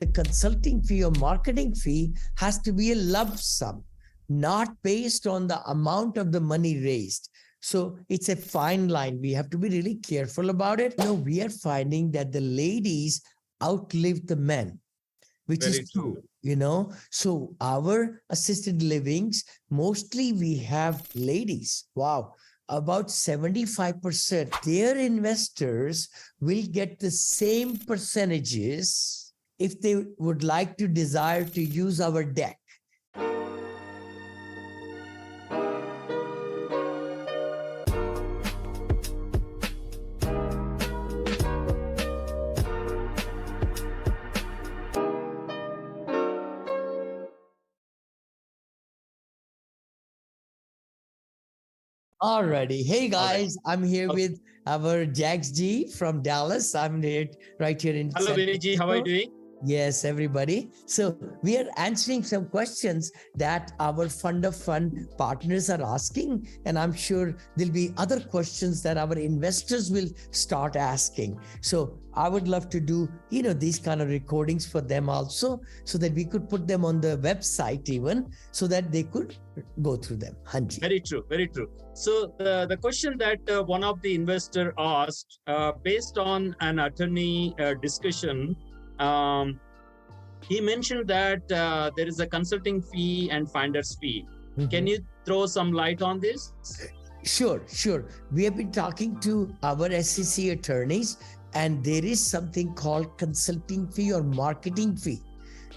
the consulting fee or marketing fee has to be a lump sum, not based on the amount of the money raised. So it's a fine line. We have to be really careful about it. We are finding that the ladies outlive the men, which Very is true. true. So our assisted livings, mostly we have ladies. Wow. About 75%, their investors will get the same percentages if they would like to desire to use our deck. Alrighty. Hey All right. guys, I'm here Okay. with our Jags G from Dallas. I'm right here in Hello, San Viniji. How are you Francisco. doing? Yes, everybody. So we are answering some questions that our fund of fund partners are asking. And I'm sure there'll be other questions that our investors will start asking. So I would love to do, these kind of recordings for them also, so that we could put them on the website even, so that they could go through them. Hanji. Very true. Very true. So the question that one of the investor asked, based on an attorney discussion, he mentioned that there is a consulting fee and finder's fee. Can you throw some light on this? Sure. We have been talking to our SEC attorneys, and there is something called consulting fee or marketing fee.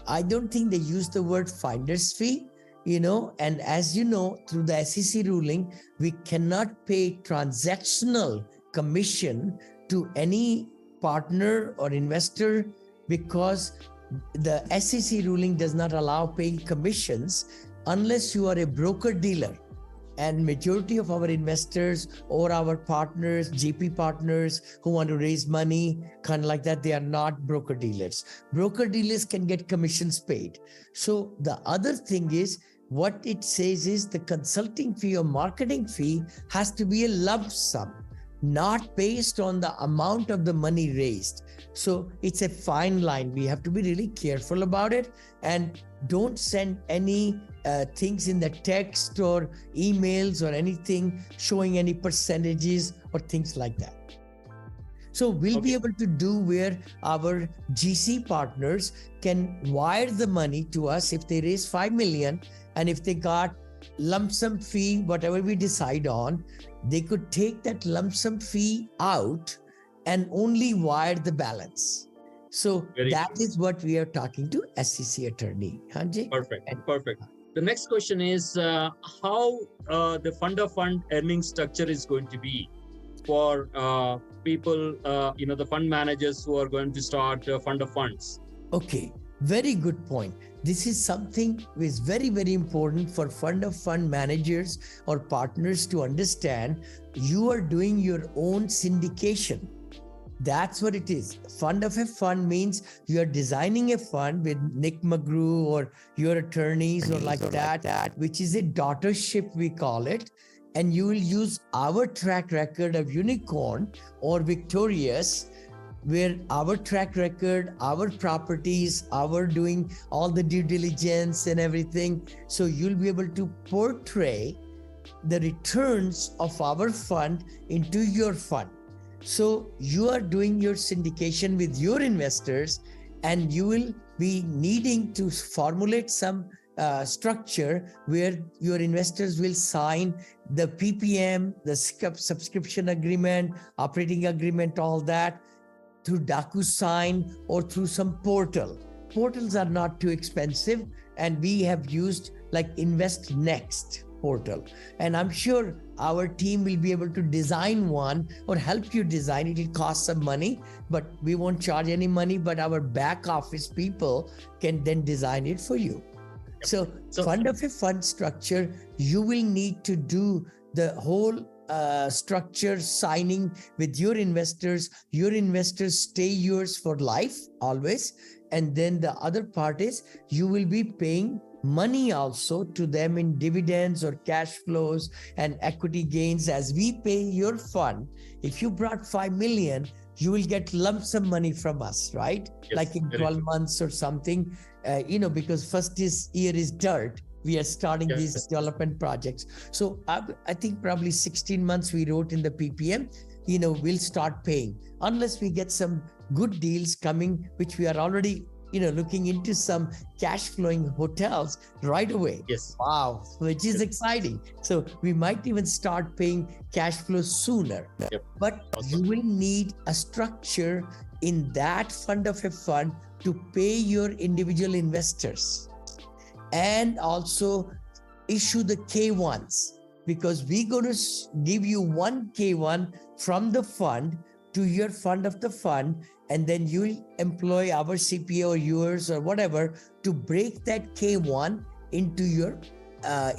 I don't think they use the word finder's fee, and as you know, through the SEC ruling, we cannot pay transactional commission to any partner or investor, because the SEC ruling does not allow paying commissions unless you are a broker dealer. And majority of our investors or our partners, GP partners who want to raise money, kind of like that, they are not broker dealers. Broker dealers can get commissions paid. So the other thing is, what it says is the consulting fee or marketing fee has to be a lump sum, not based on the amount of the money raised. So it's a fine line. We have to be really careful about it, and don't send any things in the text or emails or anything showing any percentages or things like that. So we'll be able to do where our GC partners can wire the money to us if they raise 5 million, and if they got lump sum fee, whatever we decide on, they could take that lump sum fee out and only wire the balance. So that is what we are talking to SEC attorney. Hanji? Perfect. The next question is how the fund of fund earning structure is going to be for people, the fund managers who are going to start fund of funds. Okay, very good point. This is something which is very, very important for fund of fund managers or partners to understand. You are doing your own syndication. That's what it is. Fund of a fund means you are designing a fund with Nick McGrew or your attorneys or like that, which is a daughtership, we call it. And you will use our track record of unicorn or victorious, where our track record, our properties, our doing all the due diligence and everything. So you'll be able to portray the returns of our fund into your fund. So you are doing your syndication with your investors, and you will be needing to formulate some structure where your investors will sign the PPM, the subscription agreement, operating agreement, all that through DocuSign or through some portal. Portals are not too expensive, and we have used like Invest Next portal. And I'm sure our team will be able to design one or help you design it. It costs some money, but we won't charge any money, but our back office people can then design it for you. So fund of a fund structure, you will need to do the whole structure signing with your investors. Your investors stay yours for life, always. And then the other part is you will be paying money also to them in dividends or cash flows and equity gains as we pay your fund. If you brought 5 million, you will get lump sum money from us, right? Yes, Like in very 12 true. months or something, because first this year is dirt. We are starting these Yes. development projects. So I think probably 16 months we wrote in the PPM, we'll start paying unless we get some good deals coming, which we are already, looking into some cash flowing hotels right away. Yes. Wow, which is Yes. exciting. So we might even start paying cash flow sooner. Yep. But you Awesome. will need a structure in that fund of a fund to pay your individual investors and also issue the K1s, because we're going to give you one K1 from the fund to your fund of the fund, and then you'll employ our CPA or yours or whatever to break that K1 into your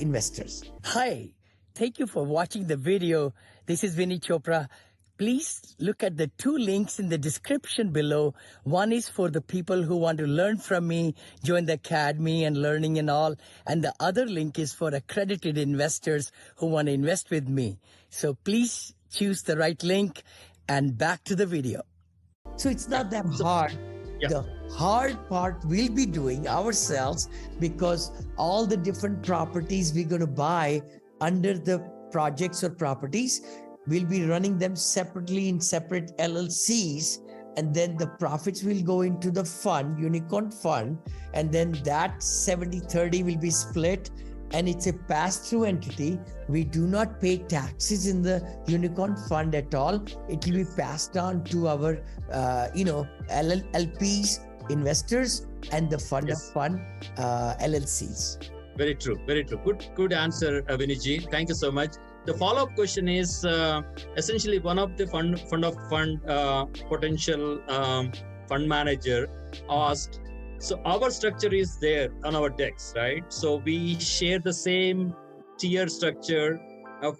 investors. Hi, thank you for watching the video. This is Vinny Chopra. Please look at the two links in the description below. One is for the people who want to learn from me, join the academy and learning and all. And the other link is for accredited investors who want to invest with me. So please choose the right link, and back to the video. So it's not that hard. Yeah. The hard part we'll be doing ourselves, because all the different properties we're going to buy under the projects or properties, we'll be running them separately in separate LLCs, and then the profits will go into the fund, unicorn fund, and then that 70-30 will be split, and it's a pass-through entity. We do not pay taxes in the unicorn fund at all. It will be passed on to our LPs, investors, and the fund of fund LLCs. Very true. Very true. Good answer, Viniji. Thank you so much. The follow-up question is essentially one of the fund of fund potential fund manager asked. So our structure is there on our decks, right? So we share the same tier structure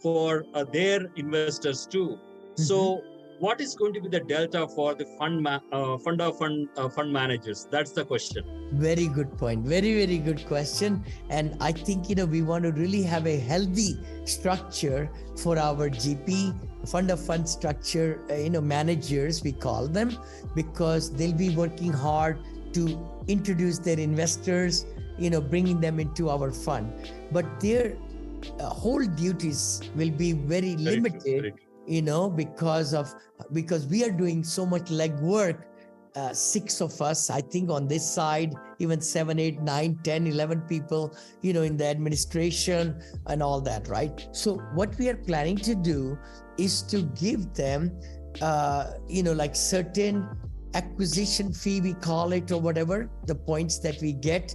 for their investors too. So what is going to be the delta for the fund of fund managers? That's the question. Very good point. Very, very good question. And I think, we want to really have a healthy structure for our GP fund of fund structure, managers, we call them, because they'll be working hard to introduce their investors, bringing them into our fund. But their whole duties will be very limited, because we are doing so much legwork. 6 of us, I think, on this side, even 7, 8, 9, 10, 11 people, in the administration and all that, right? So what we are planning to do is to give them, like certain acquisition fee, we call it, or whatever, the points that we get.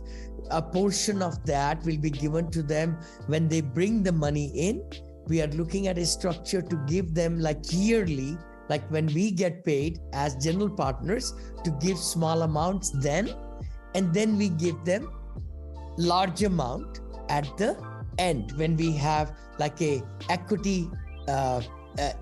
A portion of that will be given to them when they bring the money in. We are looking at a structure to give them like yearly, like when we get paid as general partners, to give small amounts then, and then we give them large amount at the end when we have like a equity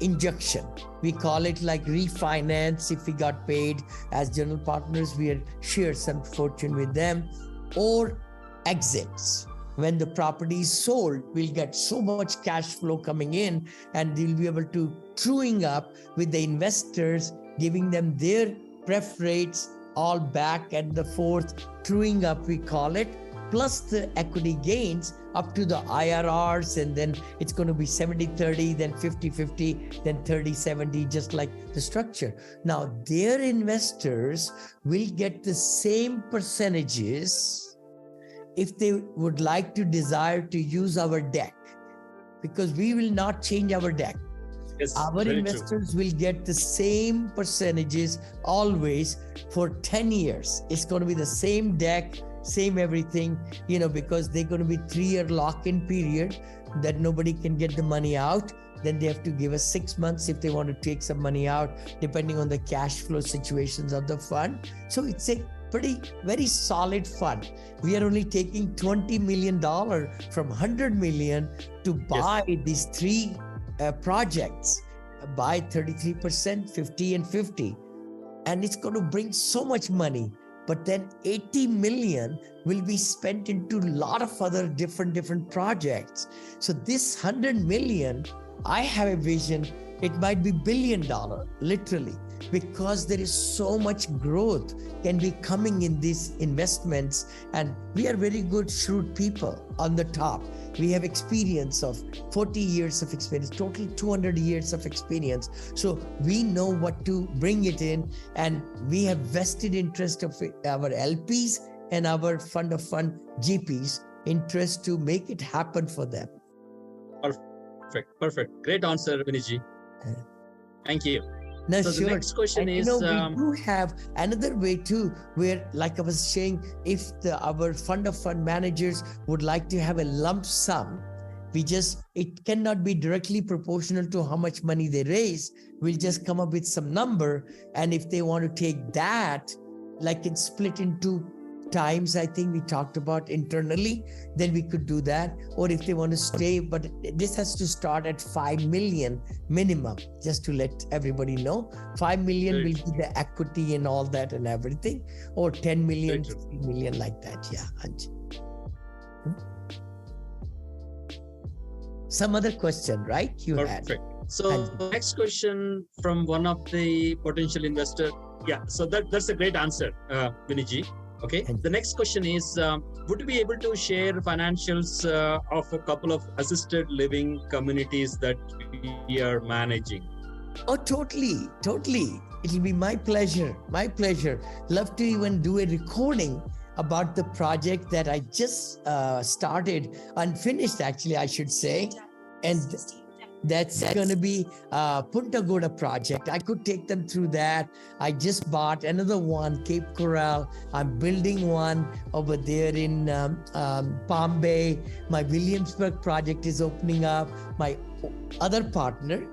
injection. We call it like refinance. If we got paid as general partners, we share some fortune with them, or exits. When the property is sold, we'll get so much cash flow coming in, and we'll be able to truing up with the investors, giving them their pref rates all back at the fourth truing up, we call it, plus the equity gains up to the IRRs, and then it's going to be 70-30, then 50-50, then 30-70, just like the structure. Now, their investors will get the same percentages if they would like to desire to use our deck, because we will not change our deck. Yes, our investors will get the same percentages always for 10 years. It's going to be the same deck, same everything, because they're going to be 3-year lock-in period that nobody can get the money out. Then they have to give us 6 months if they want to take some money out, depending on the cash flow situations of the fund. So it's a very solid fund. We are only taking $20 million from $100 million to buy these 3 projects, buy 33%, 50 and 50. And it's going to bring so much money. But then 80 million will be spent into a lot of other different projects. So this 100 million, I have a vision It might be $1 billion, literally, because there is so much growth can be coming in these investments. And we are very good, shrewd people on the top. We have experience of 40 years of experience, total 200 years of experience. So we know what to bring it in, and we have vested interest of our LPs and our fund of fund GPs interest to make it happen for them. Perfect. Great answer, Viniji. Thank you. No, so sure. The next question and, is... we do have another way too, where, like I was saying, if our fund of fund managers would like to have a lump sum, it cannot be directly proportional to how much money they raise. We'll just come up with some number. And if they want to take that, like it's split into times, I think we talked about internally, then we could do that. Or if they want to stay, but this has to start at 5 million minimum, just to let everybody know. 5 million will be the equity and all that and everything, or 10 million, 15 million, like that. Yeah. Some other question, right? Perfect. So next question from one of the potential investor. Yeah, so that's a great answer, Viniji. Okay. The next question is, would you be able to share financials of a couple of assisted living communities that we are managing? Oh, totally. It'll be my pleasure. Love to even do a recording about the project that I just started, unfinished actually, I should say. And that's going to be Punta Gorda project. I could take them through that. I just bought another one, Cape Coral. I'm building one over there in Palm Bay. My Williamsburg project is opening up. My other partner,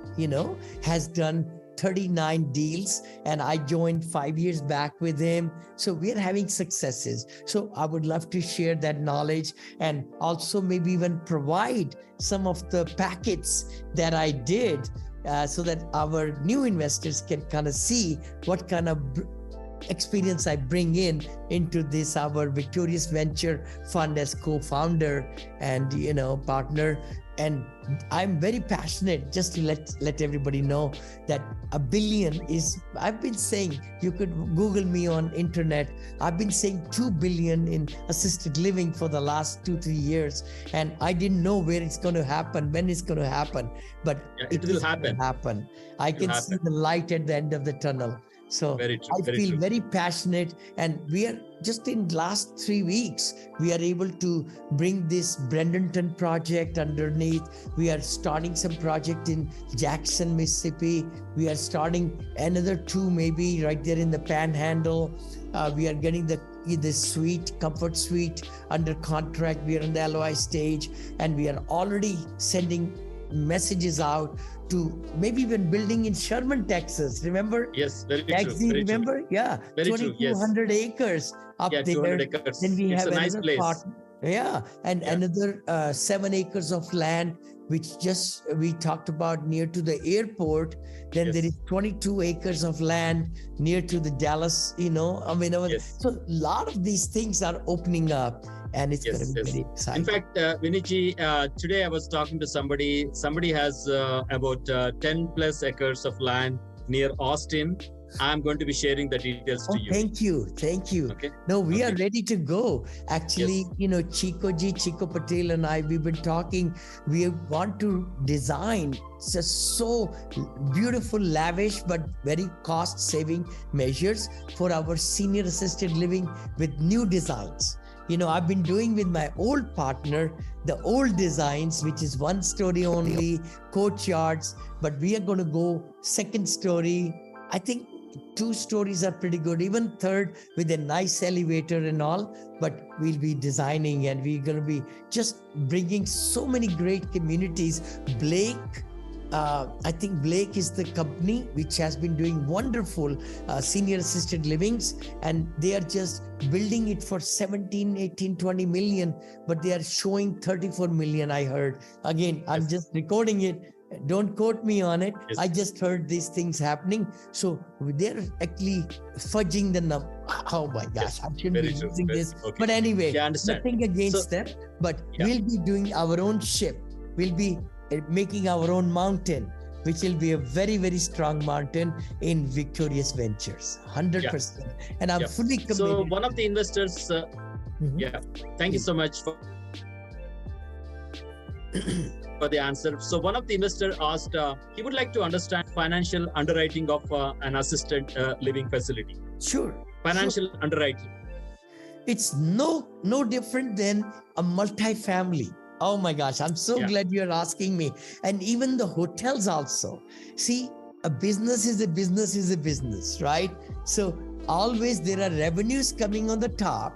has done 39 deals, and I joined 5 years back with him. So we are having successes. So I would love to share that knowledge, and also maybe even provide some of the packets that I did so that our new investors can kind of see what kind of experience I bring into this, our Victorious Venture Fund as co-founder and, partner. And I'm very passionate, just to let everybody know that $1 billion is, I've been saying, you could Google me on internet. I've been saying 2 billion in assisted living for the last 2-3 years. And I didn't know where it's going to happen, when it's going to happen, but it will happen. I can see the light at the end of the tunnel. So I feel very passionate, and we are just in last 3 weeks, we are able to bring this Brendanton project underneath. We are starting some project in Jackson, Mississippi. We are starting another 2 maybe right there in the Panhandle. We are getting the suite, comfort suite under contract. We are in the LOI stage, and we are already sending messages out to maybe even building in Sherman, Texas. Remember? Yes, very Jags, true. Remember? True. Yeah, 2,200 acres up there. 200 acres. Then we have a nice another place. part. Yeah, and another 7 acres of land, which we talked about near to the airport. Then there is 22 acres of land near to the Dallas, so a lot of these things are opening up. And it's going to be very exciting. In fact, Viniji, today I was talking to somebody. Somebody has about 10 plus acres of land near Austin. I'm going to be sharing the details to you. Thank you. Okay. No, we are ready to go. Actually, Chico Patel and I, we've been talking. We want to design just so beautiful, lavish, but very cost-saving measures for our senior assisted living with new designs. I've been doing with my old partner, the old designs, which is 1 story only, courtyards, but we are going to go 2nd story. I think 2 stories are pretty good, even 3rd with a nice elevator and all, but we'll be designing, and we're going to be just bringing so many great communities. I think Blake is the company which has been doing wonderful senior assisted livings, and they are just building it for 17, 18, 20 million, but they are showing 34 million, I heard. Again, I'm just recording it. Don't quote me on it. Yes. I just heard these things happening. So they're actually fudging the number. Oh my gosh, I shouldn't be using this. Okay. But anyway, nothing against them, but we'll be doing our own ship. We'll be making our own mountain. which will be a very, very strong mountain in Victorious Ventures, 100%. And I'm fully committed. So one of the investors, thank you so much for the answer. So one of the investors asked, he would like to understand financial underwriting of an assisted living facility. Sure. Financial underwriting. It's no different than a multifamily. Oh my gosh, I'm so glad you're asking me. And even the hotels also. See, a business is a business is a business, right? So always there are revenues coming on the top,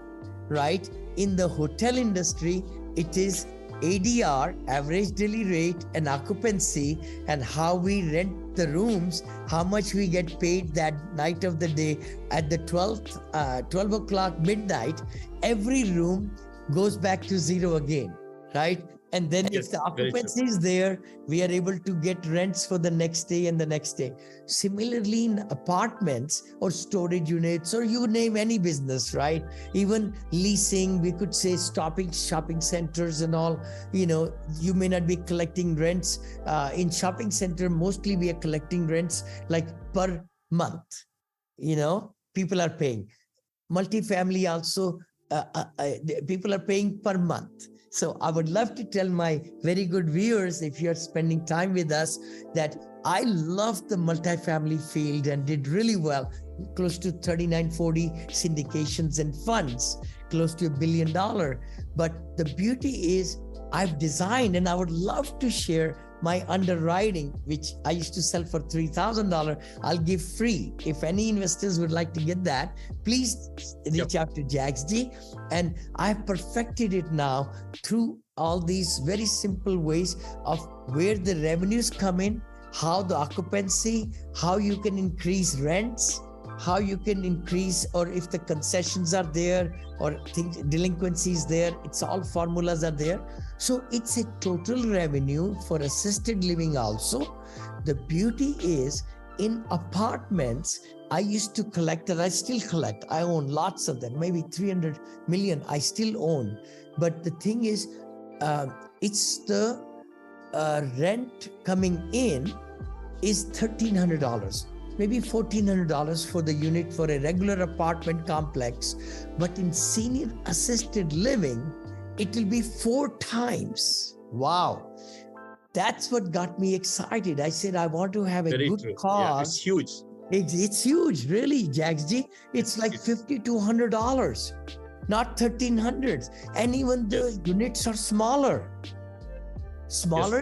right? In the hotel industry, it is ADR, average daily rate, and occupancy, and how we rent the rooms, how much we get paid that night of the day at the 12 o'clock midnight. Every room goes back to zero again, right? And then if the occupancy is there, we are able to get rents for the next day and the next day. Similarly, in apartments or storage units, or you name any business, right? Even leasing, we could say shopping centers and all, you may not be collecting rents. In shopping center, mostly we are collecting rents like per month, people are paying. Multifamily also, people are paying per month. So I would love to tell my very good viewers, if you're spending time with us, that I love the multifamily field and did really well, close to 39-40 syndications and funds, close to $1 billion. But the beauty is I've designed, and I would love to share my underwriting, which I used to sell for $3,000. I'll give free. If any investors would like to get that, please reach out to Jags G. And I've perfected it now through all these very simple ways of where the revenues come in, how the occupancy, how you can increase rents, how you can increase, or if the concessions are there or delinquencies there, it's all formulas are there. So it's a total revenue for assisted living also. The beauty is in apartments, I used to collect and I still collect. I own lots of them, maybe 300 million I still own. But the thing is, it's the rent coming in is $1,300. Maybe $1,400 for the unit for a regular apartment complex. But in senior assisted living, it will be 4 times. Wow. That's what got me excited. I said, I want to have a good cause. It's huge. It's huge, really, Jags G. It's like $50 to $100, not $1,300. And even the units are smaller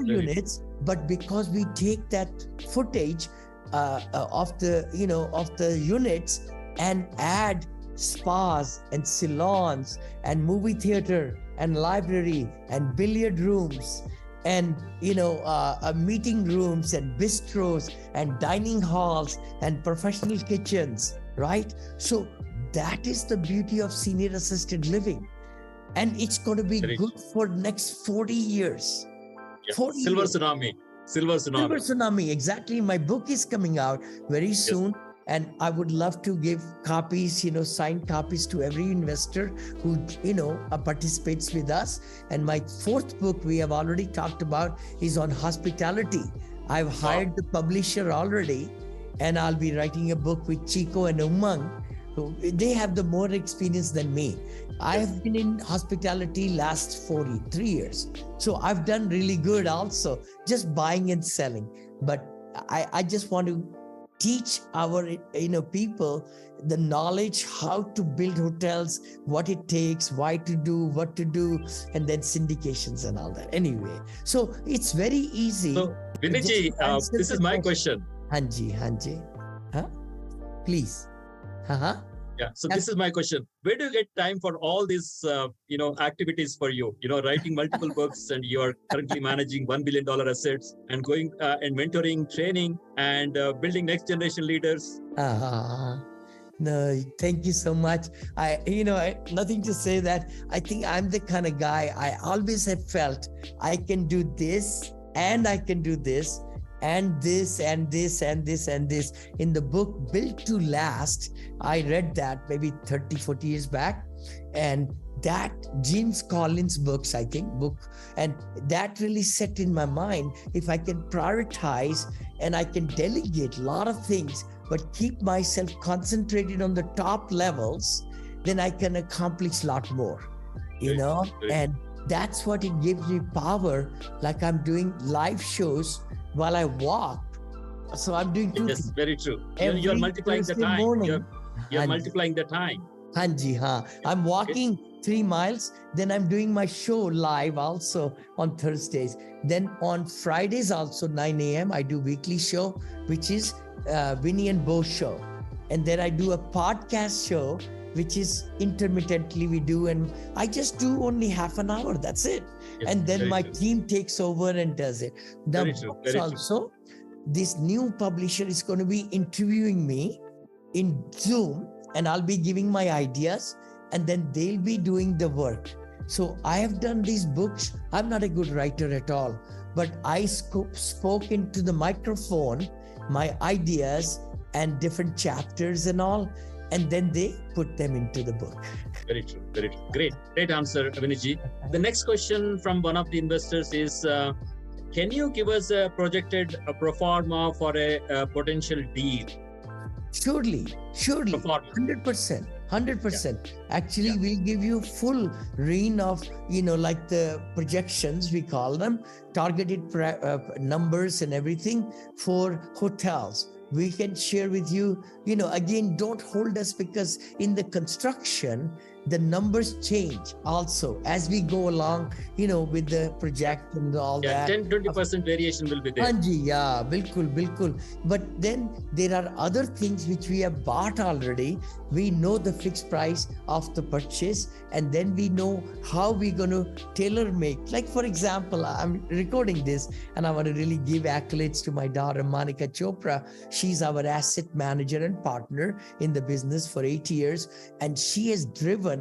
units, but because we take that footage of the units and add spas and salons and movie theater and library and billiard rooms and meeting rooms and bistros and dining halls and professional kitchens, right? So that is the beauty of senior assisted living, and it's going to be good for next 40 years. 40 Silver years. Silver Tsunami, exactly. My book is coming out very soon, and I would love to give copies, signed copies to every investor who, participates with us. And my 4th book we have already talked about is on hospitality. I've hired the publisher already, and I'll be writing a book with Chico and Umang. They have the more experience than me. I have been in hospitality last 43 years. So I've done really good also, just buying and selling. But I just want to teach our people the knowledge how to build hotels, what it takes, why to do, what to do, and then syndications and all that. Anyway, so it's very easy. So Vinayji, this is my question. Hanji. Huh? Please. Yeah. So this is my question. Where do you get time for all these, activities for you? Writing multiple books, and you are currently managing $1 billion assets and going and mentoring, training, and building next generation leaders. No, thank you so much. Nothing to say that. I think I'm the kind of guy, I always have felt I can do this and I can do this and this and this and this and this. In the book Built to Last, I read that maybe 30, 40 years back. And that James Collins books, I think, and that really set in my mind, if I can prioritize and I can delegate a lot of things, but keep myself concentrated on the top levels, then I can accomplish a lot more, and that's what it gives me power. Like I'm doing live shows while I walk. So I'm doing two Yes, things. very true. You're Every multiplying the Thursday time. morning. You're multiplying the time. Hanji, I'm walking 3 miles, then I'm doing my show live also on Thursdays. Then on Fridays also 9 a.m. I do weekly show, which is Winnie and Bo show. And then I do a podcast show, which is intermittently we do. And I just do only half an hour. That's it. Yes, and then my true. team takes over and does it. The books also, this new publisher is going to be interviewing me in Zoom, and I'll be giving my ideas, and then they'll be doing the work. So I have done these books. I'm not a good writer at all, but I spoke into the microphone, my ideas and different chapters and all, and then they put them into the book. Very true. Very true. Great answer, Viniji. The next question from one of the investors is, can you give us a projected pro forma for a potential deal? Surely, 100%. Actually, we'll give you full reign of, like the projections, we call them, targeted numbers and everything for hotels. We can share with you, again, don't hold us, because in the construction, the numbers change also as we go along, with the project and all that. 10-20% variation will be there. Hanji, yeah, bilkul. But then there are other things which we have bought already. We know the fixed price of the purchase, and then we know how we're going to tailor make. Like, for example, I'm recording this and I want to really give accolades to my daughter, Monica Chopra. She's our asset manager and partner in the business for 8 years. And she has driven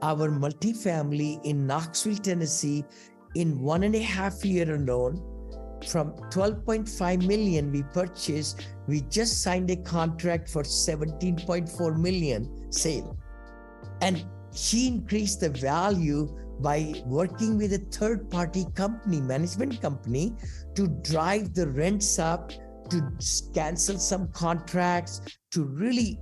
our multifamily in Knoxville, Tennessee in 1.5 years alone. From 12.5 million we purchased, we just signed a contract for 17.4 million sale. And she increased the value by working with a third-party company, management company, to drive the rents up, to cancel some contracts, to really,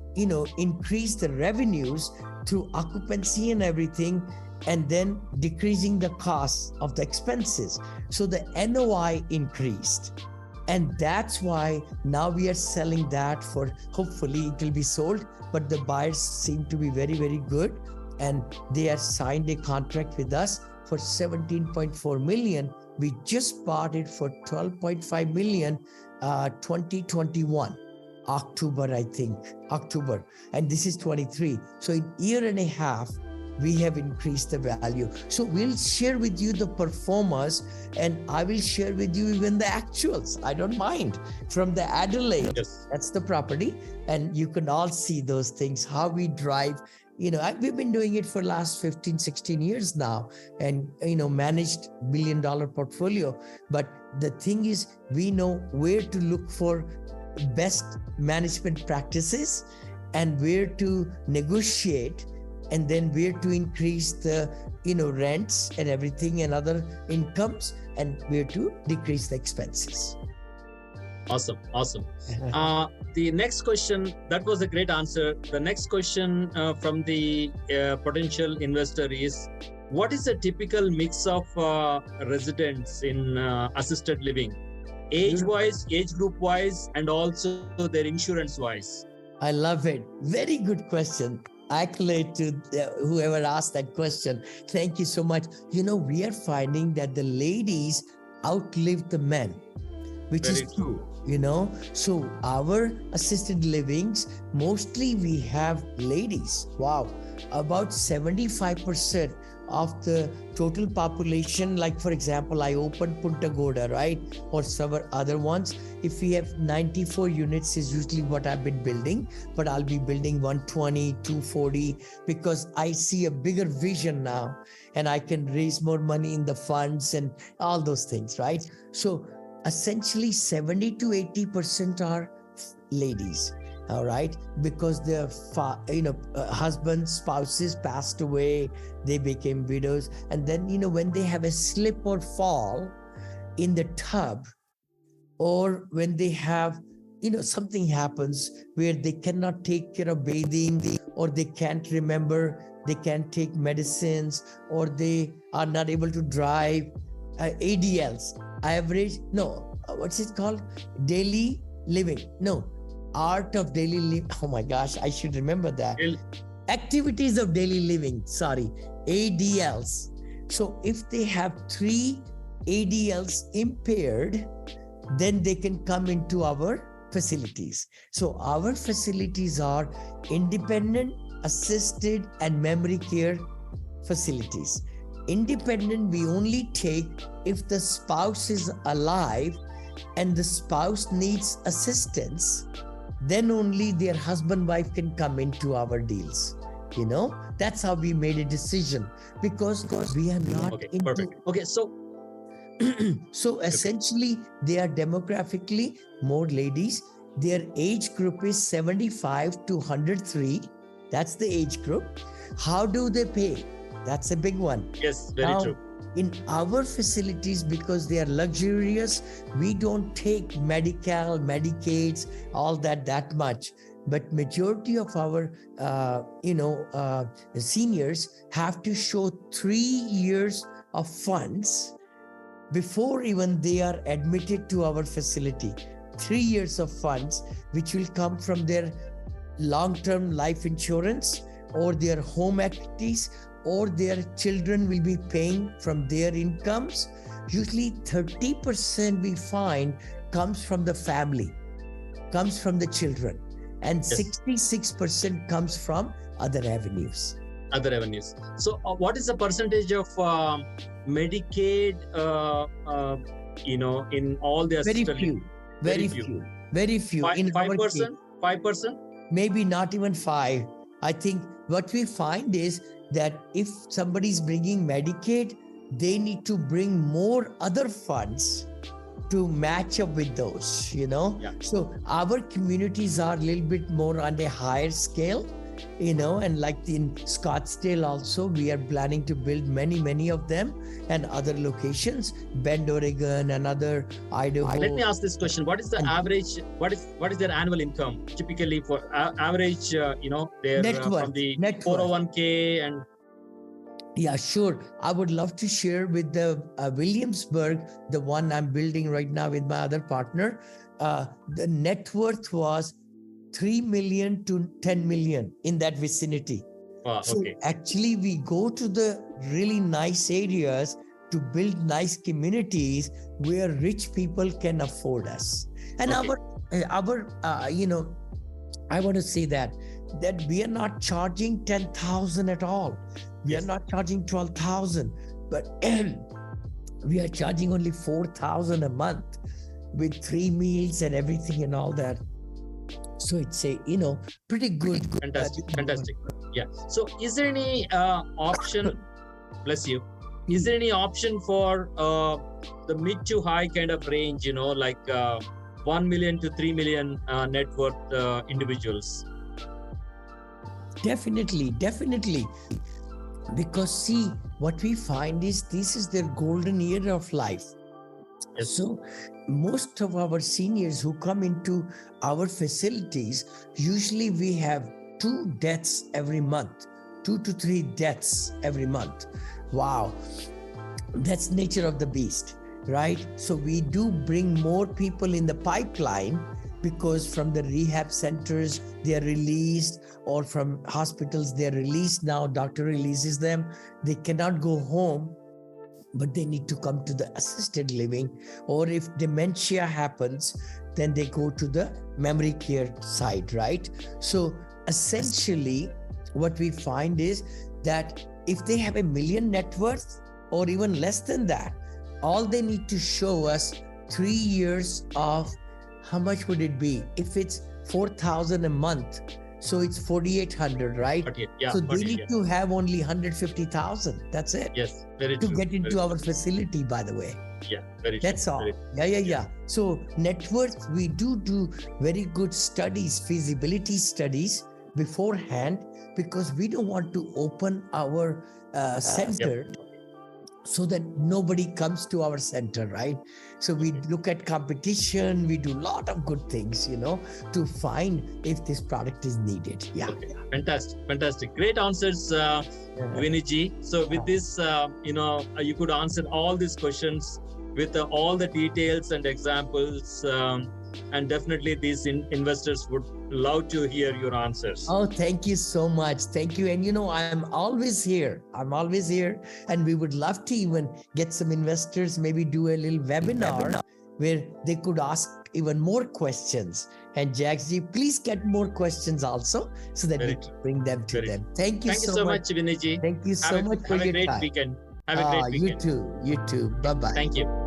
increase the revenues through occupancy and everything, and then decreasing the costs of the expenses. So the NOI increased. And that's why now we are selling that for, hopefully it will be sold, but the buyers seem to be very, very good. And they have signed a contract with us for 17.4 million. We just bought it for 12.5 million, 2021, October, I think, and this is 23. So in 1.5 years, we have increased the value. So we'll share with you the performers, and I will share with you even the actuals. I don't mind. From the Adelaide, Yes. That's the property. And you can all see those things, how we drive. We've been doing it for the last 15, 16 years now, and, managed $1 billion portfolio. But the thing is, we know where to look for best management practices and where to negotiate, and then where to increase the, rents and everything and other incomes, and where to decrease the expenses. Awesome. The next question, that was a great answer. The next question from the potential investor is, what is a typical mix of residents in assisted living? Age-wise, age group-wise, and also their insurance-wise? I love it. Very good question. Accolade to whoever asked that question. Thank you so much. We are finding that the ladies outlive the men, which is true. So our assisted livings, mostly we have ladies. Wow. About 75% of the total population, like for example, I opened Punta Gorda, right? Or some other ones. If we have 94 units is usually what I've been building, but I'll be building 120, 240, because I see a bigger vision now, and I can raise more money in the funds and all those things, right? So essentially 70 to 80% are ladies. all right, because their husbands, spouses passed away, they became widows, and then when they have a slip or fall in the tub, or when they have something happens where they cannot take care of bathing, or they can't remember, they can't take medicines, or they are not able to drive, ADLs, average, no, what's it called, daily living, no, art of daily living, oh my gosh, I should remember that, activities of daily living, sorry, ADLs. So if they have 3 ADLs impaired, then they can come into our facilities. So our facilities are independent, assisted, and memory care facilities. Independent, we only take if the spouse is alive and the spouse needs assistance, then only their husband, wife can come into our deals. That's how we made a decision, because we are not into... Perfect. Okay, so essentially they are demographically more ladies. Their age group is 75 to 103. That's the age group. How do they pay? That's a big one. Yes, very true. In our facilities, because they are luxurious, we don't take Medicaids, all that much. But majority of our, seniors have to show 3 years of funds before even they are admitted to our facility. 3 years of funds, which will come from their long-term life insurance, or their home equities, or their children will be paying from their incomes. Usually 30% we find comes from the family, comes from the children, and 66% comes from other avenues. So what is the percentage of Medicaid, in all their Very few. Very few. 5%? 5%? Maybe not even 5. I think what we find is that if somebody is bringing Medicaid, they need to bring more other funds to match up with those, So our communities are a little bit more on a higher scale, and like in Scottsdale also, we are planning to build many of them, and other locations, Bend, Oregon, and other Idaho. Let me ask this question: what is the average? What is their annual income typically for average? Their from the 401k and. Yeah, sure. I would love to share with the Williamsburg, the one I'm building right now with my other partner. The net worth was 3 million to 10 million in that vicinity. Wow, so actually we go to the really nice areas to build nice communities where rich people can afford us. And I want to say that we are not charging 10,000 at all. We are not charging 12,000, but we are charging only 4,000 a month with 3 meals and everything and all that. So it's a, pretty good. Fantastic. Yeah. So is there any option, bless you, is there any option for the mid to high kind of range, like 1 million to 3 million net worth individuals? Definitely. Because see, what we find is this is their golden era of life. Yes. So most of our seniors who come into our facilities, usually we have 2 deaths every month, 2 to 3 deaths every month. Wow. That's nature of the beast, right? So we do bring more people in the pipeline, because from the rehab centers, they are released, or from hospitals, they are released now, doctor releases them. They cannot go home, but they need to come to the assisted living. Or if dementia happens, then they go to the memory care side, right? So essentially, what we find is that if they have $1 million net worth, or even less than that, all they need to show us 3 years of, how much would it be? If it's 4,000 a month, so it's 4,800, right? 48, yeah, so they need to have only 150,000. That's it. Yes, very to true. get into our facility, by the way. Yeah, very That's true. all. Very Yeah. So net worth, we do very good studies, feasibility studies beforehand, because we don't want to open our center so that nobody comes to our center, right? So we look at competition, we do a lot of good things, to find if this product is needed. Yeah. Okay. Fantastic. Great answers, Vinny ji. So with this, you could answer all these questions with all the details and examples. And definitely these investors would love to hear your answers. Oh, thank you so much. Thank you. And I'm always here. And we would love to even get some investors, maybe do a little webinar where they could ask even more questions. And Jags ji, please get more questions also so that we can bring them to them. Thank you so much, Vinny ji. Thank you so much for your time. Have a great weekend. You too. Bye-bye. Thank you.